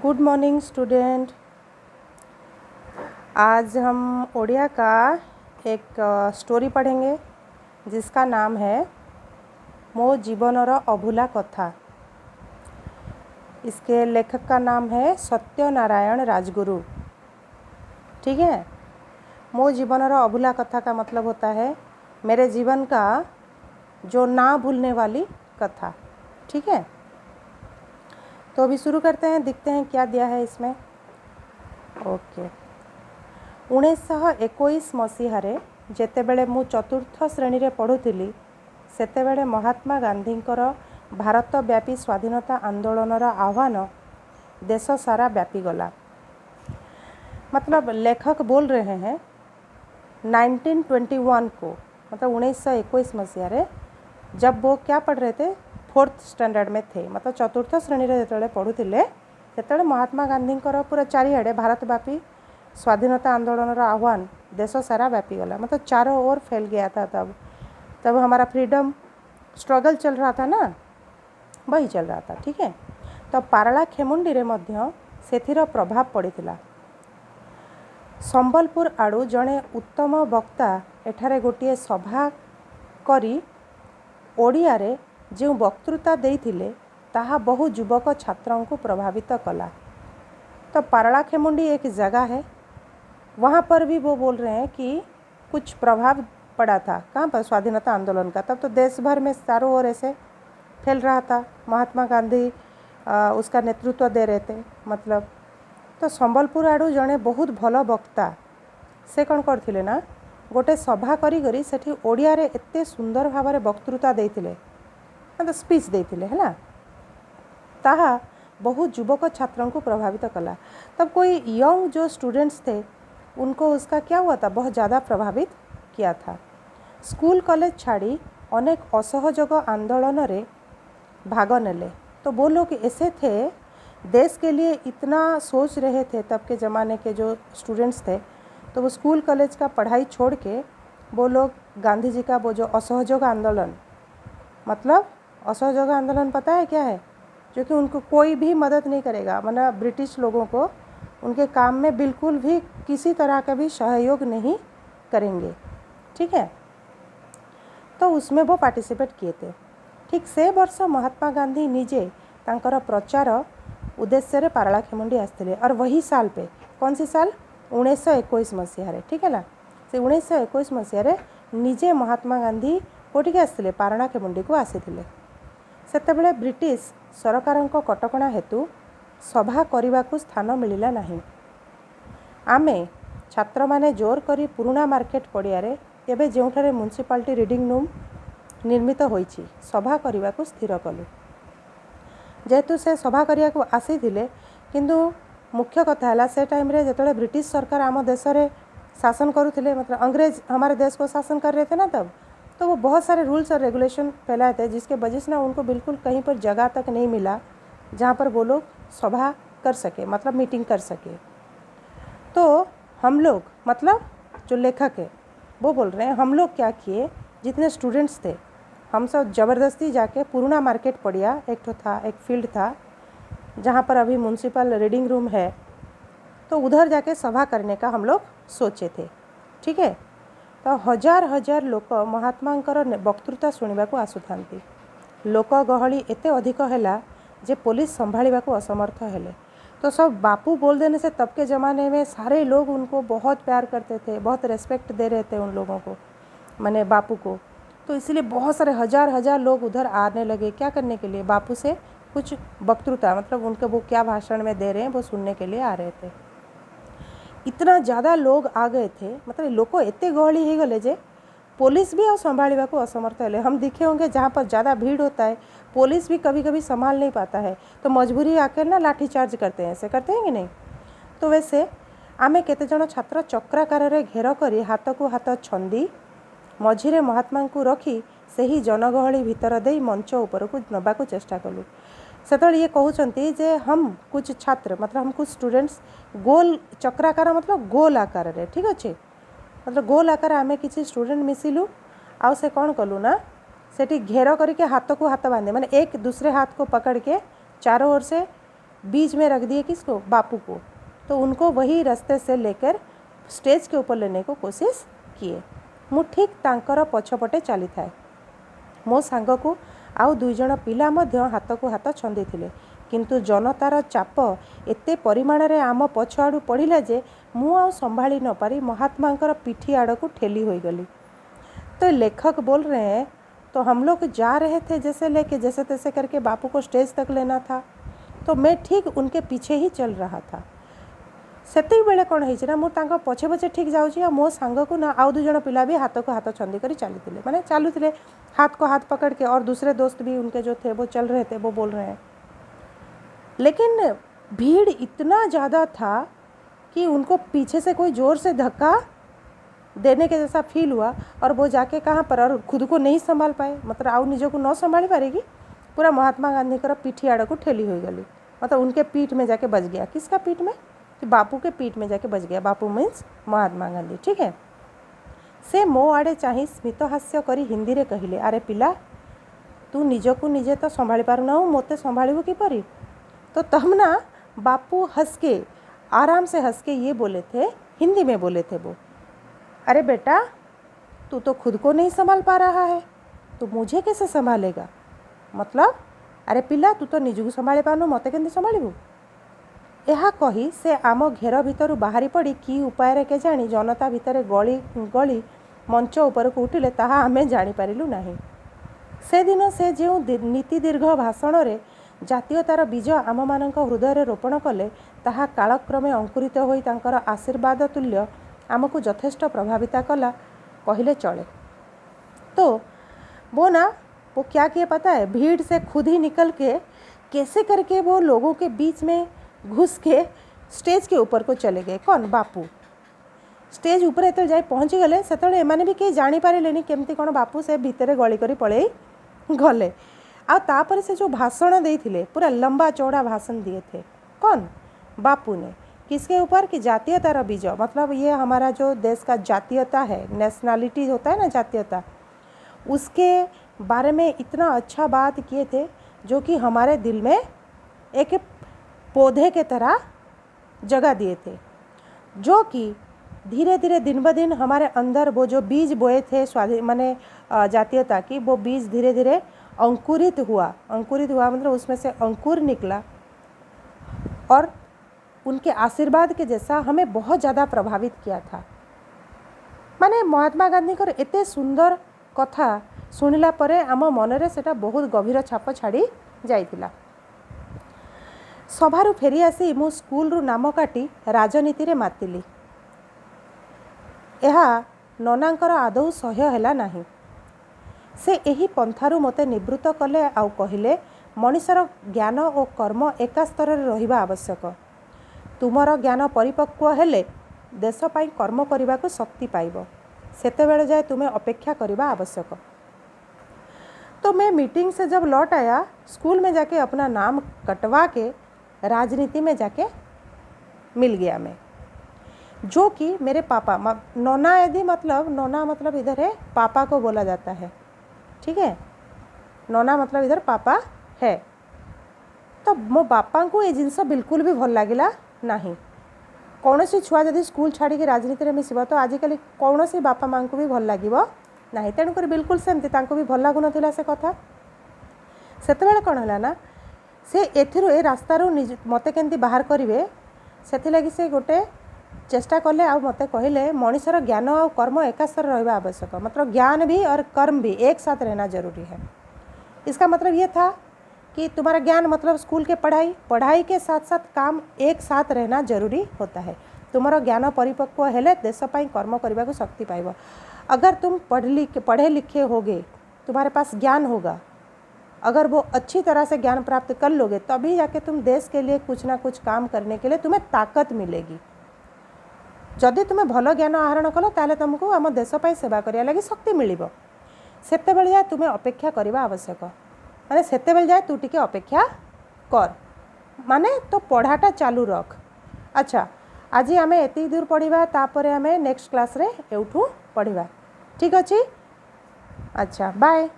Good morning student. आज हम ओडिया का एक स्टोरी पढ़ेंगे जिसका नाम है मो जीवनर अभूला कथा। इसके लेखक का नाम है सत्यनारायण राजगुरु। ठीक है। मो जीवनर अभूला कथा का मतलब होता है मेरे जीवन का जो ना भूलने वाली कथा। ठीक है। तो अभी शुरू करते हैं, देखते हैं क्या दिया है इसमें। ओके। 1921 मसीहारे जेतेबेले मु चतुर्थ श्रेणी रे पढ़ुथिली सेतेबेले महात्मा गांधींकर भारतव्यापी स्वाधीनता आंदोलनर आह्वान देश सारा व्यापी गला। मतलब लेखक बोल रहे हैं 1921 को, मतलब 1921 मसीहारे जब वो क्या पढ़ रहे थे, 4th स्टैंडर्ड में थे, मतलब चतुर्थ श्रेणी रे जेतेबेले पढ़ुथिले सेतेबेले महात्मा गांधींकर पूरा चारिआडे भारतव्यापी स्वाधीनता आंदोलन आह्वान देश सारा व्यापी गला। मतलब चारों ओर फैल गया था। तब हमारा फ्रीडम स्ट्रगल चल रहा था ना, वही चल रहा था। ठीक है। तो पारला खेमुंडी रे मध्य सेथिर प्रभाव पड़ीथिला। संबलपुर आड़ू जड़े उत्तम वक्ता एठारे गोटे सभा करी ओडिया रे जो वक्तृता देइथिले ताहा बहु युवक छात्रों को प्रभावित कला। तो पारला खेमुंडी एक जगह है, वहाँ पर भी वो बोल रहे हैं कि कुछ प्रभाव पड़ा था। कहाँ पर? स्वाधीनता आंदोलन का। तब तो देश भर में चारों ओर ऐसे फैल रहा था। महात्मा गांधी उसका नेतृत्व दे रहे थे। मतलब तो संबलपुर आड़ू जड़े बहुत भल वक्ता से कौन करथिले ना गोटे सभा करी सेठी ओडिया रे एते सुंदर भाव में वक्तृता देइथिले, मतलब स्पीच देइथिले है ना। ताहा बहुत युवक छात्रों को प्रभावित कला। तब कोई यंग जो स्टूडेंट्स थे उनको उसका क्या हुआ था, बहुत ज़्यादा प्रभावित किया था। स्कूल कॉलेज छाड़ी अनेक असहयोग आंदोलन रे भाग नेले। तो वो लोग ऐसे थे, देश के लिए इतना सोच रहे थे तब के ज़माने के जो स्टूडेंट्स थे। तो वो स्कूल कॉलेज का पढ़ाई छोड़ के वो लोग गांधी जी का वो जो असहयोग आंदोलन, मतलब असहयोग आंदोलन पता है क्या है? जो कि उनको कोई भी मदद नहीं करेगा, मतलब ब्रिटिश लोगों को उनके काम में बिल्कुल भी किसी तरह का भी सहयोग नहीं करेंगे। ठीक है। तो उसमें वो पार्टिसिपेट किए थे। ठीक से वर्ष महात्मा गांधी निजे तांकर प्रचार उद्देश्य रे पारला खेमुंडी आसते। और वही साल पे, कौन सी साल? 1921 मसीहारे। ठीक है ना। से 1921 मसीहारे निजे महात्मा गांधी कोटिके आसते, पारला खेमुंडी को आसीथिले। सेतेबेले ब्रिटिश सरकारଙ୍କ कटकणा हेतु सभा करने को स्थान मिलला नहीं। आमे छात्र माने जोर करी पुराना मार्केट पड़िया रे एबे जोठारे म्युनिसिपालिटी रीडिंग रूम निर्मित होईची सभा करने को स्थिर कलु। जेहेतु से सभा करने को आसीथिले, किंतु मुख्य कथा है से टाइम रे जेतले ब्रिटिश सरकार आम देश रे शासन करुथिले, मतलब अंग्रेज हमारे देश को शासन कर रहे थे ना तब, तो वो बहुत सारे रूल्स और रेगुलेशन फैलाए थे जिसके वजह से ना उनको बिल्कुल कहीं पर जगह तक नहीं मिला जहाँ पर वो लोग सभा कर सके, मतलब मीटिंग कर सके। तो हम लोग, मतलब जो लेखक है वो बोल रहे हैं हम लोग क्या किए, जितने स्टूडेंट्स थे हम सब ज़बरदस्ती जाके पुराना मार्केट पड़िया एक तो था, एक फील्ड था जहाँ पर अभी म्युनिसिपल रीडिंग रूम है, तो उधर जाके सभा करने का हम लोग सोचे थे। ठीक है। तो हजार हजार लोक महात्मांकर वक्तृता शुणा को आसुथांती। लोक गहली एते अधिक हैला जे पुलिस संभालने को असमर्थ हेले। तो सब बापू बोल देने से तब के ज़माने में सारे लोग उनको बहुत प्यार करते थे, बहुत रेस्पेक्ट दे रहे थे उन लोगों को, माने बापू को। तो इसलिए बहुत सारे हजार हजार लोग उधर आने लगे। क्या करने के लिए? बापू से कुछ वक्तृता, मतलब उनके वो क्या भाषण में दे रहे हैं वो सुनने के लिए आ रहे थे। इतना ज़्यादा लोग आ गए थे, मतलब लोग एते गहली हो गले जे पुलिस भी और संभालने को असमर्थ है। हम दिखे होंगे जहाँ पर ज़्यादा भीड़ होता है पुलिस भी कभी कभी संभाल नहीं पाता है, तो मजबूरी आकर ना लाठी चार्ज करते हैं, ऐसे करते हैं कि नहीं। तो वैसे आमे केते जण छात्र चक्राकार रे घेर करी हाथ को हाथ छंदी मझिरे महात्मा को रखी सही जनगहली भितर दे मंच ऊपर को नबा को चेष्टा कलु। सेतବେଳେ ये कहते जे हम कुछ छात्र, मतलब हम कुछ स्टूडेंट्स गोल चक्राकार, मतलब गोल आकार रे, ठीक अच्छे, मतलब गोल आकार आमे किसी स्टूडेंट मिसिलु आउ से कौन कलु ना सेठी घेर करके हाथ को हाथ बांधे, माने एक दूसरे हाथ को पकड़ के चारों ओर से बीच में रख दिए किसको, बापू को। तो उनको वही रास्ते से लेकर स्टेज के ऊपर लेने को कोशिश किए। मु ठीक तांकर पछपटे चली थाए। मो सांग को आउ 2 जण पिला मध्य हाथ को हाथ छंदी थिले, किंतु जनतार चाप एते परिमाण रे आम पछ आड़ू पड़िला जे मु आउ संभाली न पारी महात्मांकर पिठी आड़ को ठेली होई गली। तो लेखक बोल रहे हैं, तो हम लोग जा रहे थे जैसे लेके जैसे तैसे करके बापू को स्टेज तक लेना था, तो मैं ठीक उनके पीछे ही चल रहा था। सेति बेले कौन है ना, मुझे पछे पछे ठीक जाऊँगी, मो सांग को ना आउ 2 जण पिला भी हाथ को हाथ छंदी कर चलते, मैंने चलुते हाथ को हाथ पकड़ के, और दूसरे दोस्त भी उनके जो थे वो चल रहे थे, वो बोल रहे हैं। लेकिन भीड़ इतना ज़्यादा था कि उनको पीछे से कोई ज़ोर से धक्का देने के जैसा फील हुआ, और वो जाके कहाँ पर, और खुद को नहीं संभाल पाए, मतलब आउ निज को न संभाली पारेगी, पूरा महात्मा गांधी का पीठी आड़ को ठेली हो गली, मतलब उनके पीठ में जाके बज गया। किसका पीठ में, कि बापू के पीठ में जाके बज गया। बापू मीन्स महात्मा गांधी, ठीक है। से मो आड़े चाही स्मित हास्य करी हिंदी रे कहिले, अरे पिला तू निजको निजे तो संभाली पारुना, मोते संभालू किपरि। तो तब ना बापू हंस के, आराम से हंस के ये बोले थे, हिंदी में बोले थे वो, अरे बेटा तू तो खुद को नहीं संभाल पा रहा है, तो मुझे कैसे संभालेगा। मतलब अरे पिला तू तो निजको संभाली पारनु, मते केंति संभालिबु। यह कही से आम घेर भितर बाहरी पड़ी कि उपाय के जानी जनता भितर गली गली मंच ऊपर को उठिले ताहा आमे जानी पारिलु नाही। से दिन से जो नीति दीर्घ भाषण रे जातीयतार बीज आम मानक हृदय रोपण कले, ताहा कालक्रमे अंकुरित होई तांकर आशीर्वाद तुल्य आमको यथेष्ट प्रभावित कला कहले चले। तो वो ना वो क्या किए पता है, भीड़ से खुद ही निकल के कैसे करके वो लोगों के बीच में घुस के स्टेज के ऊपर को चले गए। कौन, बापू। स्टेज ऊपर एत जाए पहुँची गले, से एमाने भी कहीं जानी पारे केमती कौन बापू से भितर गली करी पड़े गले। आ तापर से जो भाषण देते पूरा लंबा चौड़ा भाषण दिए थे, कौन, बापू ने। किसके ऊपर, कि जातीयतार बीज, मतलब ये हमारा जो देश का जातीयता है, नेशनलिटी होता है ना, जातीयता, उसके बारे में इतना अच्छा बात किए थे जो कि हमारे दिल में एक पौधे के तरह जगह दिए थे, जो कि धीरे धीरे दिन ब दिन हमारे अंदर वो जो बीज बोए थे स्वाधीन माने जातीयता की, वो बीज धीरे धीरे अंकुरित हुआ मतलब उसमें से अंकुर निकला, और उनके आशीर्वाद के जैसा हमें बहुत ज़्यादा प्रभावित किया था। माने महात्मा गांधी को एते सुंदर कथा शुणिला परे आम मनरे सेटा बहुत गभीर छाप छाड़ी जाइतिला। सभारू फेरी आसी मु स्कूल रु नाम काटी राजनीति रे मातिली। एहा ननांकर आदौ सह्य हैला नाही। से एही पंथारू मते निवृत्त कले आउ कहिले, मनीषर ज्ञान और कर्म एका स्तर रे रहिबा आवश्यक। तुमर ज्ञान परिपक्व हेले देश पाई कर्म करने को शक्ति पाइब, सेतेबेले जाए तुम्हें अपेक्षा करने आवश्यक। तो मैं मीटिंग से जब लौट आया, स्कूल में जाके अपना नाम कटवा के राजनीति में जाके मिल गया मैं, जो कि मेरे पापा नोना, यदि मतलब नोना मतलब इधर है पापा को बोला जाता है, ठीक है। नोना मतलब इधर पापा है। तो मो बापा को ये जिनस बिल्कुल भी भल लगिला नहीं। कौन सी छुआ जदि स्कूल छाड़ी के राजनीति में मिसब तो आजिकल कौन सी बापा माँ को भी भल लगिबो नहीं। तेणुक बिल्कुल सेमती तांको भी भल लागुन से कथा। सेतेबेले कौन है ना, से एथिरो ए रास्तारू मते केंती बाहर करिवे, सेथिलागि से गोटे चेष्टा कले आ मते कहले मनीषर ज्ञान और कर्म एका स्तर रहिबा आवश्यक। मतलब ज्ञान भी और कर्म भी एक साथ रहना जरूरी है। इसका मतलब ये था कि तुम्हारा ज्ञान मतलब स्कूल के पढ़ाई के साथ साथ काम एक साथ रहना जरूरी होता है। तुम्हारा ज्ञान परिपक्व हेले देश पाई कर्म करने को शक्ति पाइब। अगर तुम पढ़े लिखे होगे, तुम्हारे पास ज्ञान होगा, अगर वो अच्छी तरह से ज्ञान प्राप्त कर लोगे, तभी जाके तुम देश के लिए कुछ ना कुछ काम करने के लिए तुम्हें ताकत मिलेगी। जदि तुम्हें भल ज्ञान आहरण कल ताले तुमको आम देश पाई सेवा करिया लगी शक्ति मिलिबो। सेतेबेले जाए तुम्हें अपेक्षा करवा आवश्यक। माने सेतेबेले जाए तू टिके अपेक्षा कर, माने तो पढ़ाटा चालू रख। अच्छा, आज आम एति दूर पढ़ा, तापर आम नेक्स्ट क्लास रे एउठू पढ़ा। ठीक अच्छे, अच्छा बाय।